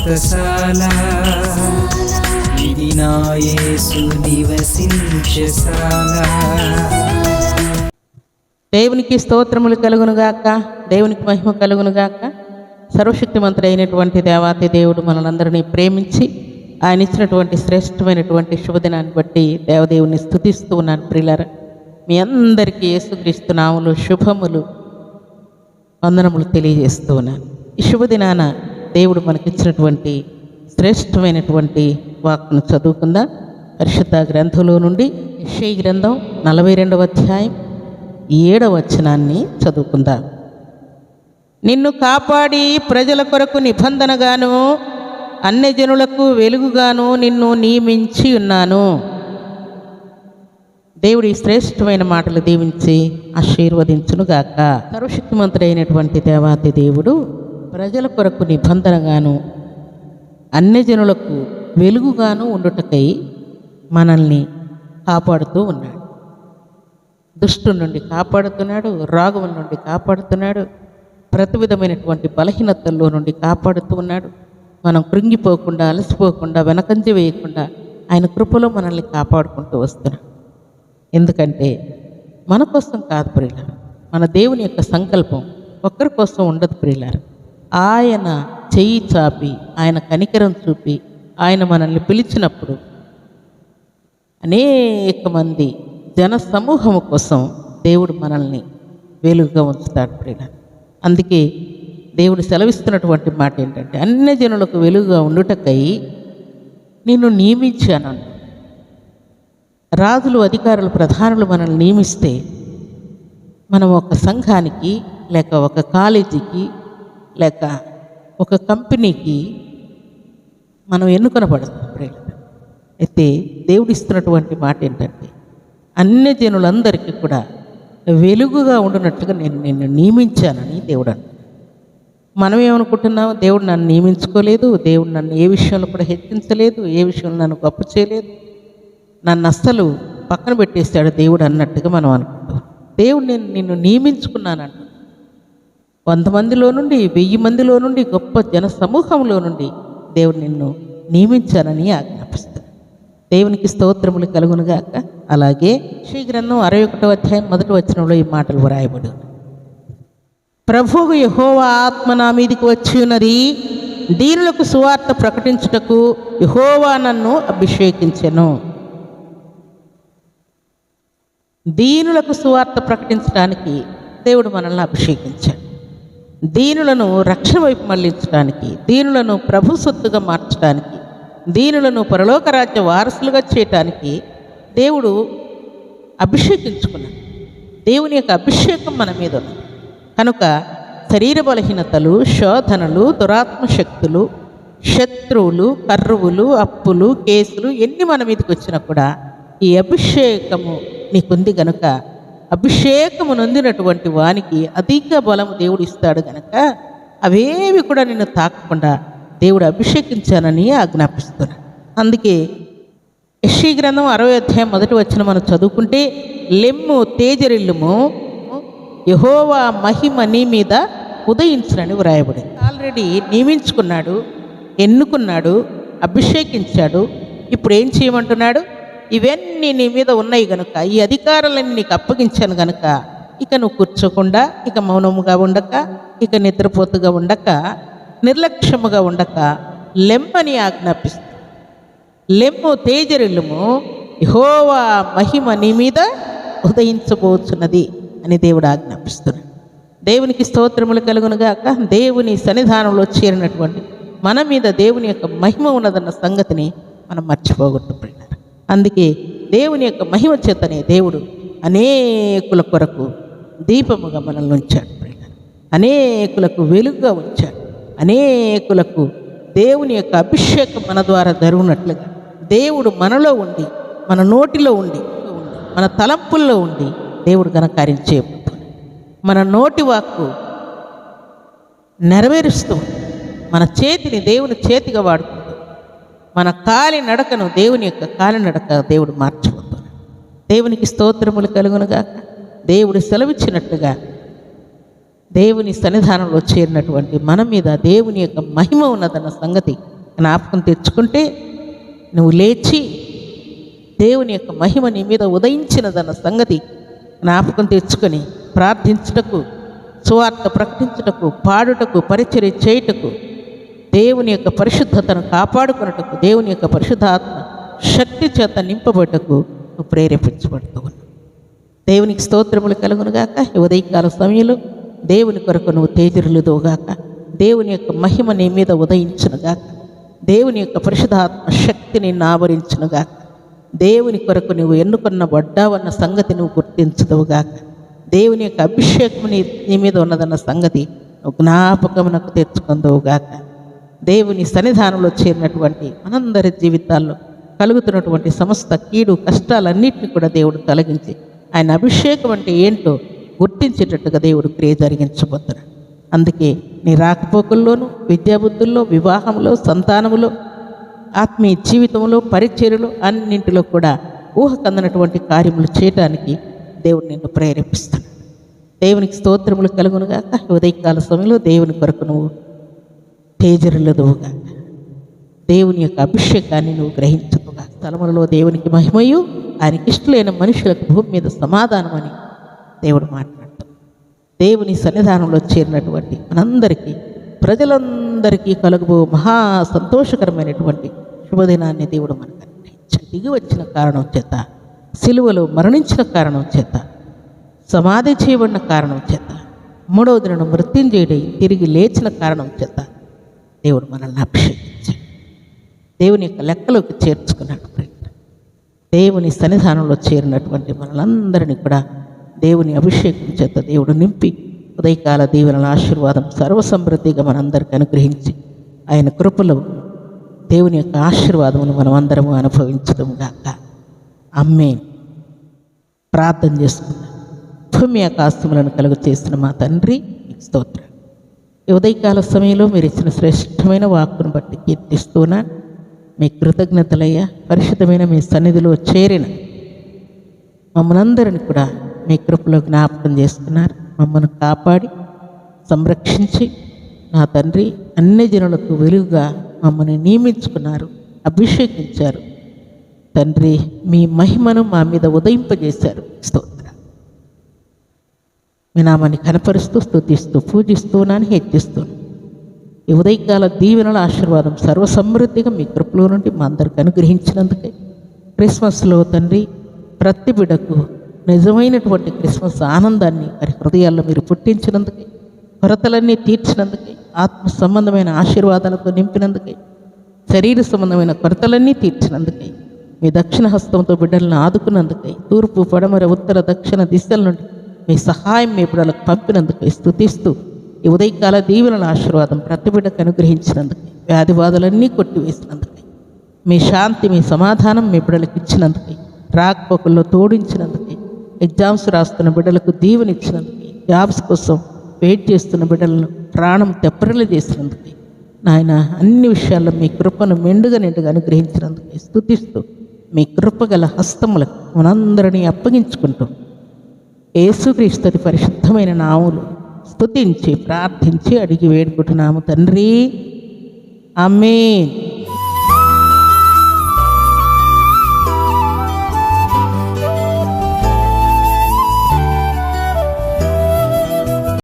వ్రతశాల ఇది నా యేసు నివసించశాల. దేవునికి స్తోత్రములు కలుగునుగాక, దేవునికి మహిమ కలుగునుగాక. సర్వశక్తిమంతుడు అయినటువంటి దేవాతి దేవుడు మనలందరినీ ప్రేమించి ఆయన ఇచ్చినటువంటి శ్రేష్టమైనటువంటి శుభదినాన్ని బట్టి దేవదేవుని స్తుతిస్తూ ఉన్నాను. ప్రియులారా, మీ అందరికీ యేసుక్రీస్తు నామములో శుభములు వందనములు తెలియజేస్తూ ఉన్నాను. ఈ శుభదినాన దేవుడు మనకిచ్చినటువంటి శ్రేష్టమైనటువంటి వాక్కును చదువుకుందాం. పరిశుద్ధ గ్రంథంలో నుండి యెషయా గ్రంథం 42వ అధ్యాయం 7వ వచనాన్ని చదువుకుందాం. నిన్ను కాపాడి ప్రజల కొరకు నిబంధనగాను అన్యజనులకు వెలుగుగాను నిన్ను నియమించి ఉన్నాను. దేవుడి శ్రేష్టమైన మాటలు దీవించి ఆశీర్వదించునుగాక. సర్వశక్తిమంతుడైనటువంటి దేవాతి దేవుడు ప్రజల కొరకు నిబంధనగాను అన్యజనులకు వెలుగుగాను ఉండుటకై మనల్ని కాపాడుతూ ఉన్నాడు. దుష్టుల నుండి కాపాడుతున్నాడు, రోగముల నుండి కాపాడుతున్నాడు, ప్రతి విధమైనటువంటి బలహీనతల్లో నుండి కాపాడుతూ ఉన్నాడు. మనం కృంగిపోకుండా, అలసిపోకుండా, వెనకంజ వేయకుండా ఆయన కృపలో మనల్ని కాపాడుకుంటూ వస్తున్నాడు. ఎందుకంటే మన కోసం కాదు ప్రియులారు, మన దేవుని యొక్క సంకల్పం ఒక్కరి కోసం ఉండదు ప్రియులారు. ఆయన చెయ్యి చాపి, ఆయన కనికరం చూపి ఆయన మనల్ని పిలిచినప్పుడు అనేక మంది జన సమూహము కోసం దేవుడు మనల్ని వెలుగుగా ఉంచుతాడు ప్రియులారు. అందుకే దేవుడు సెలవిస్తున్నటువంటి మాట ఏంటంటే, అన్య జనులకు వెలుగుగా ఉండుటకై నిన్ను నియమించాను. రాజులు, అధికారులు, ప్రధానులు మనల్ని నియమిస్తే మనం ఒక సంఘానికి లేక ఒక కాలేజీకి లేక ఒక కంపెనీకి మనం ఎన్నుకొనబడతాం ప్రియులారా. అయితే దేవుడు ఇస్తున్నటువంటి మాట ఏంటంటే, అన్య జనులందరికీ కూడా వెలుగుగా ఉండునట్లుగా నేను నిన్ను నియమించానని దేవుడు అంటాడు. మనం ఏమనుకుంటున్నాము? దేవుడు నన్ను నియమించుకోలేదు, దేవుడు నన్ను ఏ విషయంలో కూడా హెచ్చించలేదు, ఏ విషయంలో నన్ను గొప్ప చేయలేదు, నన్ను అస్సలు పక్కన పెట్టేశాడు దేవుడు అన్నట్టుగా మనం అనుకుంటాం. దేవుడు నేను నిన్ను నియమించుకున్నానంట. 100 మందిలో నుండి, 1000 మందిలో నుండి, గొప్ప జన సమూహంలో నుండి దేవుడు నిన్ను నియమించానని ఆజ్ఞాపిస్తాడు. దేవునికి స్తోత్రములు కలుగునుగాక. అలాగే యెషయా గ్రంథం 61వ అధ్యాయం 1వ వచనంలో ఈ మాటలు వ్రాయబడి ఉన్నాయి. ప్రభువు యెహోవా ఆత్మ నా మీదికి వచ్చి ఉన్నది, దీనులకు సువార్త ప్రకటించుటకు యెహోవా నన్ను అభిషేకించెను. దీనులకు సువార్త ప్రకటించడానికి దేవుడు మనల్ని అభిషేకించాడు. దీనులను రక్షణ వైపు మళ్లించడానికి, దీనులను ప్రభు సొత్తుగా మార్చడానికి, దీనులను పరలోక రాజ్య వారసులుగా చేయటానికి దేవుడు అభిషేకించుకున్నాడు. దేవుని యొక్క అభిషేకం మన మీద ఉంది కనుక శరీర బలహీనతలు, శోధనలు, దురాత్మ శక్తులు, శత్రువులు, కర్రువులు, అప్పులు, కేసులు ఎన్ని మన మీదకి వచ్చినా కూడా ఈ అభిషేకము నీకుంది గనుక, అభిషేకము నొందినటువంటి వానికి అధిక బలము దేవుడు ఇస్తాడు గనక అవేవి కూడా నిన్ను తాకకుండా దేవుడు అభిషేకించానని ఆజ్ఞాపిస్తున్నాడు. అందుకే యెషయా గ్రంథం 60వ అధ్యాయం 1వ వచనం మనం చదువుకుంటే, లెమ్ము తేజరిల్లుము, యెహోవా మహిమ నీ మీద ఉదయించునని వ్రాయబడింది. ఆల్రెడీ నియమించుకున్నాడు, ఎన్నుకున్నాడు, అభిషేకించాడు. ఇప్పుడు ఏం చేయమంటున్నాడు? ఇవన్నీ నీ మీద ఉన్నాయి గనుక, ఈ అధికారాలన్నీ నీకు అప్పగించాను గనుక ఇక నువ్వు కూర్చోకుండా, ఇక మౌనముగా ఉండక, ఇక నిద్రపోతుగా ఉండక, నిర్లక్ష్యముగా ఉండక లెమ్మని ఆజ్ఞాపిస్తుంది. లెమ్ము తేజరిల్లుము, యెహోవా మహిమ నీ మీద ఉదయించబోతున్నది అని దేవుడు ఆజ్ఞాపిస్తున్నాడు. దేవునికి స్తోత్రములు కలుగునుగాక. దేవుని సన్నిధానంలో చేరినటువంటి మన మీద దేవుని యొక్క మహిమ ఉన్నదన్న సంగతిని మనం మర్చిపోగొట్టుకున్నాం. అందుకే దేవుని యొక్క మహిమ చేతనే దేవుడు అనేకుల కొరకు దీపముగా మనల్ని ఉంచాడు. అనేకులకు వెలుగుగా ఉంచాడు. అనేకులకు దేవుని యొక్క అభిషేకం మన ద్వారా జరుగునట్లుగా దేవుడు మనలో ఉండి, మన నోటిలో ఉండి, మన తలంపుల్లో ఉండి దేవుడు ఘనకార్యం చేయబోతున్నాడు. మన నోటి వాక్కు నెరవేరుస్తూ మన చేతిని దేవుని చేతిగా వాడుకుంటూ మన కాలి నడకను దేవుని యొక్క కాలి నడక దేవుడు మార్చబోతున్నాడు. దేవునికి స్తోత్రములు కలుగునుగాక. దేవుడు సెలవిచ్చినట్టుగా దేవుని సన్నిధానంలో చేరినటువంటి మన మీద దేవుని యొక్క మహిమ ఉన్నదన్న సంగతి జ్ఞాపకం తెచ్చుకుంటే నువ్వు లేచి దేవుని యొక్క మహిమ నీ మీద ఉదయించినదన్న సంగతి జ్ఞాపకం తెచ్చుకొని ప్రార్థించుటకు, సువార్త ప్రకటించుటకు, పాడుటకు, పరిచర్య చేయుటకు, దేవుని యొక్క పరిశుద్ధతను కాపాడుకున్నటకు, దేవుని యొక్క పరిశుద్ధాత్మ శక్తి చేత నింపబడటకు నువ్వు ప్రేరేపించబడుతూ ఉన్నావు. దేవునికి స్తోత్రములు కలుగునుగాక. ఈ ఉదయకాల సమయంలో దేవుని కొరకు నువ్వు తేజరులుదోగాక. దేవుని యొక్క మహిమ నీ మీద ఉదయించునుగాక. దేవుని యొక్క పరిశుద్ధాత్మ శక్తి నిన్ను ఆవరించునుగాక. దేవుని కొరకు నువ్వు ఎన్నుకున్న వడ్డావన్న సంగతి నువ్వు గుర్తించదువుగాక. దేవుని యొక్క అభిషేకం నీ మీద ఉన్నదన్న సంగతి నువ్వు జ్ఞాపకమునకు తెచ్చుకుందువుగాక. దేవుని సన్నిధానంలో చేరినటువంటి మనందరి జీవితాల్లో కలుగుతున్నటువంటి సమస్త కీడు కష్టాలన్నింటినీ కూడా దేవుడు తొలగించి ఆయన అభిషేకం అంటే ఏంటో గుర్తించేటట్టుగా దేవుడు క్రియ జరిగించబోతున్నాడు. అందుకే నీ రాకపోకల్లోనూ, విద్యాబుద్ధుల్లో, వివాహంలో, సంతానంలో, ఆత్మీయ జీవితంలో, పరిచర్యలో అన్నింటిలో కూడా ఊహకందనటువంటి కార్యములు చేయటానికి దేవుడు నిన్ను ప్రేరేపిస్తాడు. దేవునికి స్తోత్రములు కలుగునుగాక. ఉదయకాల సమయంలో దేవుని కొరకు నువ్వు తేజరులదువుగా, దేవుని యొక్క అభిషేకాన్ని నువ్వు గ్రహించదువుగా. స్థలములలో దేవునికి మహిమయు, ఆయనకి ఇష్టలైన మనుషులకు భూమి మీద సమాధానం అని దేవుడు మాట్లాడుతాడు. దేవుని సన్నిధానంలో చేరినటువంటి మనందరికీ, ప్రజలందరికీ కలుగుబో మహా సంతోషకరమైనటువంటి శుభదినాన్ని దేవుడు మనకు అనుగ్రహించాడు. దిగి వచ్చిన కారణం చేత, సిలువలో మరణించిన కారణం చేత, సమాధి చేయబడిన కారణం చేత, మూడవ దినం మృత్యుంజయుడై తిరిగి లేచిన కారణం చేత దేవుడు మనల్ని అభిషేకించాడు. దేవుని యొక్క లెక్కలోకి చేర్చుకున్నాడు. దేవుని సన్నిధానంలో చేరినటువంటి మనలందరినీ కూడా దేవుని అభిషేకం చేత దేవుడు నింపి ఉదయకాల దీవెనల ఆశీర్వాదం సర్వసమృద్ధిగా మనందరికీ అనుగ్రహించి ఆయన కృపలో దేవుని యొక్క ఆశీర్వాదమును మనం అందరము అనుభవించడంగాక. ఆమేన్. ప్రార్థన చేసుకుందాం. భూమి ఆకాశములను కలుగు చేసిన మా తండ్రి మీకు స్తోత్రం. ఈ ఉదయకాల సమయంలో మీరు ఇచ్చిన శ్రేష్టమైన వాక్కును బట్టి కీర్తిస్తూనా మీ కృతజ్ఞతలయ్యా. పరిశుద్ధమైన మీ సన్నిధిలో చేరిన మమ్మల్ని కూడా మీ కృపలో జ్ఞాపకం చేసుకున్నారు. మమ్మల్ని కాపాడి సంరక్షించి నా తండ్రి అన్ని జనులకు వెలుగుగా మమ్మల్ని నియమించుకున్నారు, అభిషేకించారు. తండ్రి మీ మహిమను మా మీద ఉదయింపజేశారు. స్తోత్రం. మీ నామాన్ని కనపరుస్తూ, స్తుతిస్తూ, పూజిస్తూనని హెచ్చిస్తున్నాను. ఈ ఉదయకాల దీవెనల ఆశీర్వాదం సర్వసమృద్ధిగా మీ కృపలో నుండి మా అందరికి అనుగ్రహించినందుకే, క్రిస్మస్లో తండ్రి ప్రతి బిడ్డకు నిజమైనటువంటి క్రిస్మస్ ఆనందాన్ని వారి హృదయాల్లో మీరు పుట్టించినందుకే, కొరతలన్నీ తీర్చినందుకే, ఆత్మ సంబంధమైన ఆశీర్వాదాలతో నింపినందుకే, శరీర సంబంధమైన కొరతలన్నీ తీర్చినందుకే, మీ దక్షిణ హస్తంతో బిడ్డలను ఆదుకున్నందుకే, తూర్పు, పడమర, ఉత్తర, దక్షిణ దిశల నుండి మీ సహాయం మీ బిడ్డలకు పంపినందుకే స్తుతిస్తూ, ఈ ఉదయకాల దీవెనల ఆశీర్వాదం ప్రతి బిడ్డకు అనుగ్రహించినందుకే, వ్యాధి బాధలన్నీ కొట్టివేసినందుకే, మీ శాంతి, మీ సమాధానం మీ బిడ్డలకు ఇచ్చినందుకే, రాకపోకల్లో తోడించినందుకే, ఎగ్జామ్స్ రాస్తున్న బిడ్డలకు దీవెనిచ్చినందుకే, జాబ్స్ కోసం వెయిట్ చేస్తున్న బిడ్డలను ప్రాణం తెప్పరిలు చేసినందుకే, నాయన అన్ని విషయాల్లో మీ కృపను మెండుగా నిండుగా అనుగ్రహించినందుకే స్తుతిస్తూ, మీ కృపగల హస్తములకు మనందరినీ అప్పగించుకుంటూ యేసుక్రీస్తు పరిశుద్ధమైన నామములో స్తుతించి ప్రార్థించి అడిగి వేడుకుంటున్నాము తండ్రి. ఆమేన్.